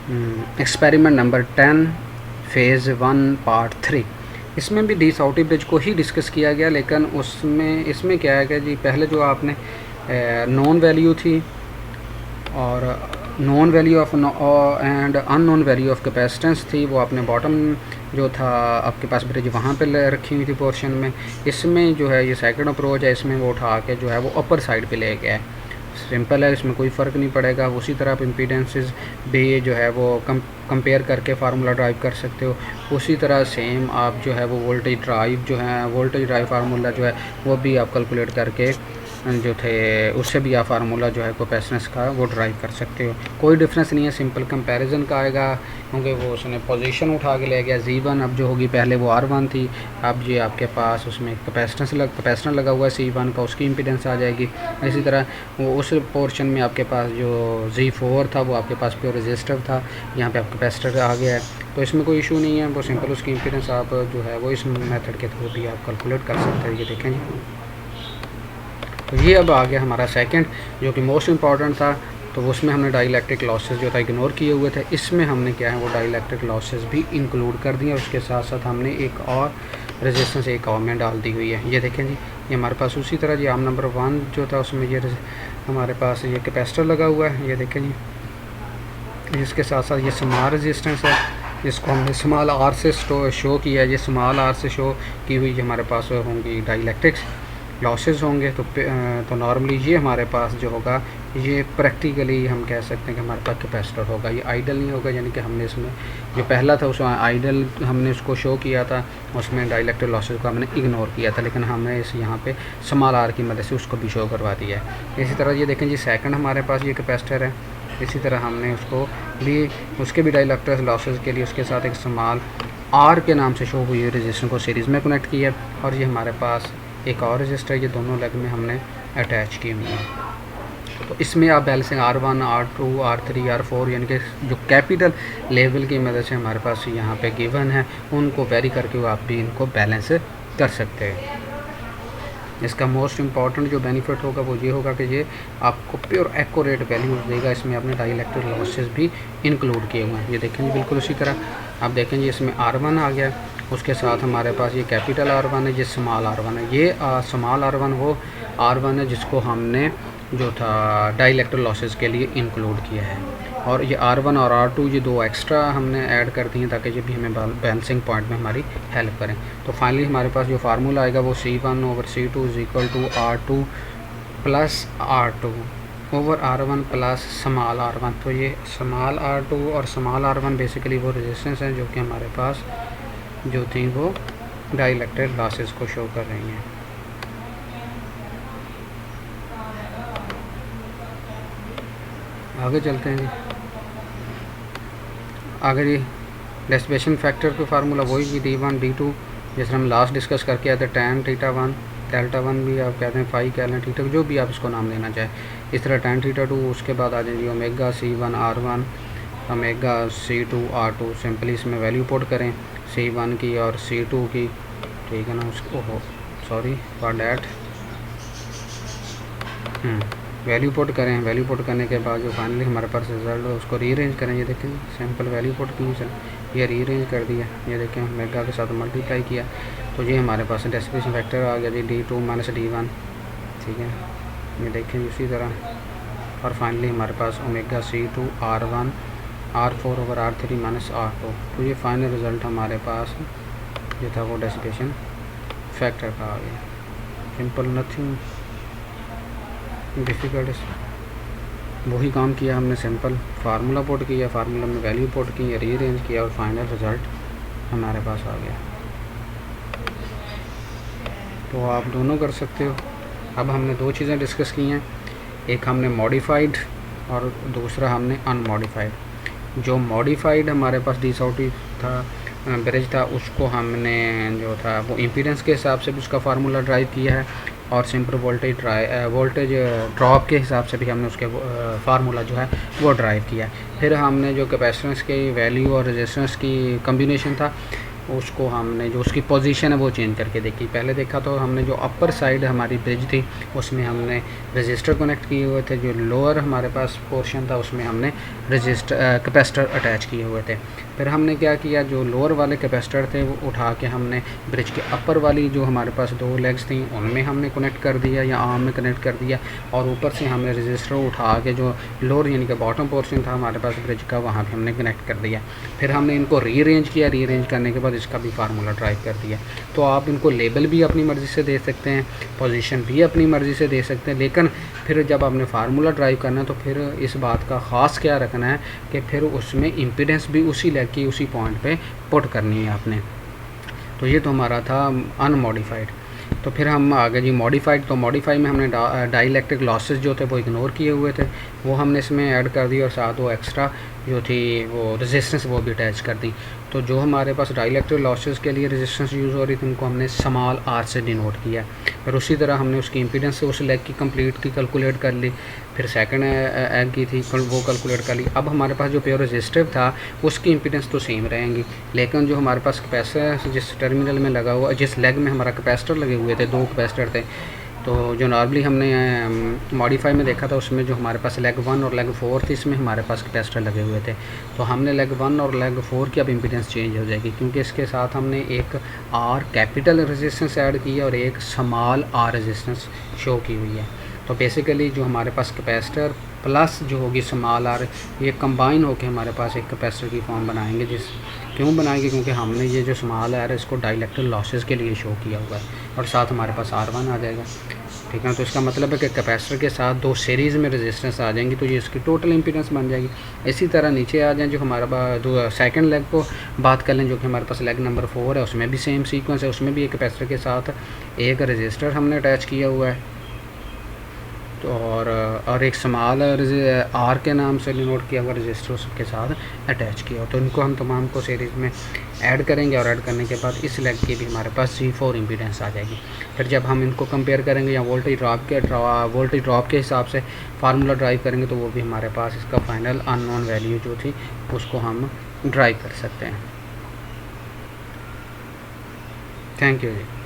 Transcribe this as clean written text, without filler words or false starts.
Experiment number 10 phase 1 part 3। इसमें भी D साउटी bridge को ही डिस्कस किया गया, लेकिन इसमें क्या है कि जी पहले जो आपने नॉन वैल्यू थी और non value of and unknown value of capacitance थी, वो आपने बॉटम जो था आपके पास ब्रिज वहाँ पे रखी हुई थी पोर्शन में। इसमें जो है ये सेकंड अप्रोच है, इसमें वो उठा के जो है वो अपर साइड पे ले गया है। सिंपल है, इसमें कोई फ़र्क नहीं पड़ेगा। उसी तरह आप इम्पीडेंसेस भी जो है वो कंपेयर करके फार्मूला ड्राइव कर सकते हो। उसी तरह सेम आप जो है वो वोल्टेज ड्राइव फार्मूला जो है वो भी आप कैलकुलेट करके जो थे उससे भी आप फार्मूला जो है कैपेसिटेंस का वो ड्राइव कर सकते हो। कोई डिफरेंस नहीं है, सिंपल कंपैरिजन का आएगा, क्योंकि वो उसने पोजीशन उठा के ले गया Z1। अब जो होगी पहले वो R1 थी, अब ये आपके पास उसमें कैपेसिटर लगा हुआ है C1 का, उसकी इम्पीडेंस आ जाएगी। इसी तरह वो उस पोर्शन में आपके पास जो Z4 था वो आपके पास प्योर रेजिस्टिव था, यहाँ पे आप कैपेसिटर आ गया है, तो इसमें कोई इशू नहीं है। वो सिंपल उसकी इम्पीडेंस आप जो है वो इस मेथड के थ्रू भी आप कैलकुलेट कर सकते हैं। ये देखें जी, तो ये अब आ गया हमारा सेकंड, जो कि मोस्ट इम्पॉर्टेंट था। तो उसमें हमने डाइलेक्ट्रिक लॉसेस जो था इग्नोर किए हुए थे। इसमें हमने क्या है वो डाइलेक्ट्रिक लॉसेस भी इंक्लूड कर दिए, और उसके साथ साथ हमने एक और रेजिस्टेंस एक और में डाल दी हुई है। ये देखें जी, ये हमारे पास उसी तरह जी आर्म नंबर 1 जो था उसमें ये हमारे पास ये कैपेसिटर लगा हुआ है। ये देखें जी, इसके साथ साथ ये स्मॉल रेजिस्टेंस है, जिसको हमने स्मॉल आर से शो किया है। ये स्मॉल आर से शो की हुई हमारे पास होंगी डाइलेक्ट्रिक्स लॉसेस होंगे। तो नॉर्मली ये हमारे पास जो होगा ये प्रैक्टिकली हम कह सकते हैं कि हमारे पास कैपेसिटर होगा, ये आइडल नहीं होगा। यानी कि हमने इसमें जो पहला था उसमें आइडल हमने उसको शो किया था, उसमें डाइलेक्ट्रिक लॉसेस को हमने इग्नोर किया था, लेकिन हमने इस यहाँ पे स्मॉल आर की मदद से उसको भी शो करवा दिया है। इसी तरह ये देखें जी, सेकंड हमारे पास ये कैपेसिटर है। इसी तरह हमने उसके भी डाइलेक्ट्रिक लॉसेस के लिए उसके साथ एक स्मॉल आर के नाम से शो हुई रजिस्टर को सीरीज़ में कनेक्ट किया, और ये हमारे पास एक और रजिस्टर ये दोनों लेग में हमने अटैच की हुई है। तो इसमें आप balancing R1, R2, R3, R4 यानी कि जो कैपिटल लेवल की मदद से हमारे पास यहाँ पे गिवन है, उनको वेरी करके आप भी इनको बैलेंस कर सकते हैं। इसका मोस्ट इम्पॉर्टेंट जो बेनिफिट होगा वो ये होगा कि ये आपको प्योर एक्यूरेट वैल्यूज देगा। इसमें आपने डाइलेक्ट्रिक लॉसेस भी इंक्लूड किए हुए हैं। ये देखेंगे बिल्कुल उसी तरह आप देखेंगे इसमें R1 आ गया, उसके साथ हमारे पास ये कैपिटल R1 है, ये स्मॉल R1 है। ये स्मॉल R1 वो R1 है जिसको हमने जो था डाइलेक्ट्रिक लॉसेस के लिए इंक्लूड किया है, और ये R1 और R2 ये दो एक्स्ट्रा हमने ऐड कर दिए ताकि ये भी हमें बैलेंसिंग पॉइंट में हमारी हेल्प करें। तो फाइनली हमारे पास जो फार्मूला आएगा वो C1/C2 = R2 + R2 over R1 plus small R1। तो ये स्मॉल R2 और स्मॉल R1 बेसिकली वो रेजिस्टेंस हैं जो कि हमारे पास जो थी वो डाइलेक्ट्रिक लॉसेस को शो कर रही हैं। आगे चलते हैं जी। आगे जी डिसिपेशन फैक्टर का फार्मूला वही जी D1 D2 जैसे हम लास्ट डिस्कस करके आए थे, tan θ1 डेल्टा1 भी आप कहते हैं, फाई कह लें, थीटा जो भी आप इसको नाम लेना चाहें। इस तरह tan θ2, उसके बाद आ जाएगी omega C1 R1 omega C2 R2। Simply इसमें वैल्यू पुट करें C1 की और C2 की, ठीक है ना। उसको sorry for that value put करें। वैल्यू पुट करने के बाद जो फाइनली हमारे पास रिजल्ट है उसको रीअरेंज करें। ये देखें सिंपल वैल्यू पुट की, ये रीअरेंज कर दिया। ये देखें मेगा के साथ मल्टीप्लाई किया, तो ये हमारे पास डिसिपेशन फैक्टर आ गया जी D2 - D1, ठीक है। ये देखें इसी तरह, और फाइनली हमारे पास omega C2 R1 R4 over R3 - R2। तो ये फाइनल रिज़ल्ट हमारे पास जो था वो डिसिपेशन फैक्टर का आ गया। सिंपल, नथिंग डिफ़िकल्ट, वही काम किया हमने। सिंपल फार्मूला पुट किया, फार्मूला में वैल्यू पुट की, रीअरेंज किया, और फाइनल रिज़ल्ट हमारे पास आ गया। तो आप दोनों कर सकते हो। अब हमने दो चीज़ें डिस्कस की हैं, एक हमने मॉडिफाइड और दूसरा हमने अनमॉडिफाइड। जो मॉडिफाइड हमारे पास डी साउटी था ब्रिज था, उसको हमने जो था वो इम्पीडेंस के हिसाब से भी उसका फार्मूला ड्राइव किया है, और सिंपल वोल्टेज ड्रॉप के हिसाब से भी हमने उसके फार्मूला जो है वो ड्राइव किया है। फिर हमने जो कैपेसिटेंस की वैल्यू और रेजिस्टेंस की कम्बिनेशन था उसको हमने जो उसकी पोजीशन है वो चेंज करके देखी। पहले देखा तो हमने जो अपर साइड हमारी ब्रिज थी उसमें हमने रजिस्टर कनेक्ट किए हुए थे, जो लोअर हमारे पास पोर्शन था उसमें हमने कैपेसिटर अटैच किए हुए थे। फिर हमने क्या किया, जो लोअर वाले कैपेसिटर थे वो उठा के हमने ब्रिज के अपर वाली जो हमारे पास 2 लेग्स थी उनमें हमने कनेक्ट कर दिया या आर्म में कनेक्ट कर दिया, और ऊपर से हमने रजिस्टर उठा के जो लोअर यानी कि बॉटम पोर्शन था हमारे पास ब्रिज का वहाँ पे हमने कनेक्ट कर दिया। फिर हमने इनको रीअरेंज किया, रीअरेंज करने के बाद इसका भी फार्मूला ड्राइव कर दिया। तो आप इनको लेबल भी अपनी मर्ज़ी से दे सकते हैं, पोजीशन भी अपनी मर्ज़ी से दे सकते हैं, लेकिन फिर जब आपने फार्मूला ड्राइव करना है तो फिर इस बात का ख़ास क्या रखना है कि फिर उसमें इम्पीडेंस भी उसी लेग की उसी पॉइंट पे पुट करनी है आपने। तो ये तो हमारा था अनमॉडिफाइड। तो फिर हम आगे जी मॉडिफाइड। तो मॉडिफाई में हमने डाइलेक्ट्रिक लॉसेस जो थे वो इग्नोर किए हुए थे, वो हमने इसमें ऐड कर दी, और साथ वो एक्स्ट्रा जो थी वो रेजिस्टेंस वो भी अटैच कर दी। तो जो हमारे पास डाइलेक्ट्रिक लॉसेस के लिए रेजिस्टेंस यूज़ हो रही थी उनको हमने स्मॉल आर से डिनोट किया। फिर उसी तरह हमने उसकी इम्पीडेंस से उस लेग की कंप्लीट की कैलकुलेट कर ली, फिर सेकंड एग की थी वो कैलकुलेट कर ली। अब हमारे पास जो प्योर रेजिस्टिव था उसकी इम्पीडेंस तो सेम रहेंगी, लेकिन जो हमारे पास कैपेसिटर जिस टर्मिनल में लगा हुआ, जिस लेग में हमारा कैपेसिटर लगे हुए थे 2 कैपेसिटर थे, तो जो नॉर्मली हमने मॉडिफाई में देखा था उसमें जो हमारे पास लेग 1 और लेग 4 थी इसमें हमारे पास कैपेसिटर लगे हुए थे। तो हमने लेग 1 और लेग 4 की अब इम्पीडेंस चेंज हो जाएगी, क्योंकि इसके साथ हमने एक आर कैपिटल रेजिस्टेंस ऐड की है और एक स्मॉल आर रेजिस्टेंस शो की हुई है। तो बेसिकली जो हमारे पास कैपेसिटर प्लस जो होगी स्मॉल आर, ये कंबाइन होकर हमारे पास एक कैपेसिटर की फॉर्म बनाएंगे। क्यों बनाएंगे, क्योंकि हमने ये जो स्मॉल आर है इसको डाइलेक्ट्रिक लॉसेस के लिए शो किया हुआ है, और साथ हमारे पास R1 आ जाएगा। ठीक है, तो इसका मतलब है कि कैपेसिटर के साथ 2 सीरीज़ में रेजिस्टेंस आ जाएंगी, तो ये इसकी टोटल इंपीडेंस बन जाएगी। इसी तरह नीचे आ जाएं, जो हमारा सेकंड लेग को बात कर लें, जो कि हमारे पास लेग नंबर 4 है, उसमें भी सेम सीक्वेंस है, उसमें भी एक कैपेसिटर के साथ एक रजिस्टर हमने अटैच किया हुआ है, तो और एक स्मॉल आर के नाम से डिनोट किया हुआ रजिस्टर उसके साथ अटैच किया। तो इनको हम तमाम को सीरीज़ में ऐड करेंगे, और ऐड करने के बाद इस लेग की भी हमारे पास G4 इम्पीडेंस आ जाएगी। फिर जब हम इनको कंपेयर करेंगे या वोल्टेज ड्रॉप के हिसाब से फार्मूला ड्राइव करेंगे, तो वो भी हमारे पास इसका फाइनल अननोन वैल्यू जो थी उसको हम ड्राइव कर सकते हैं। Thank you ji.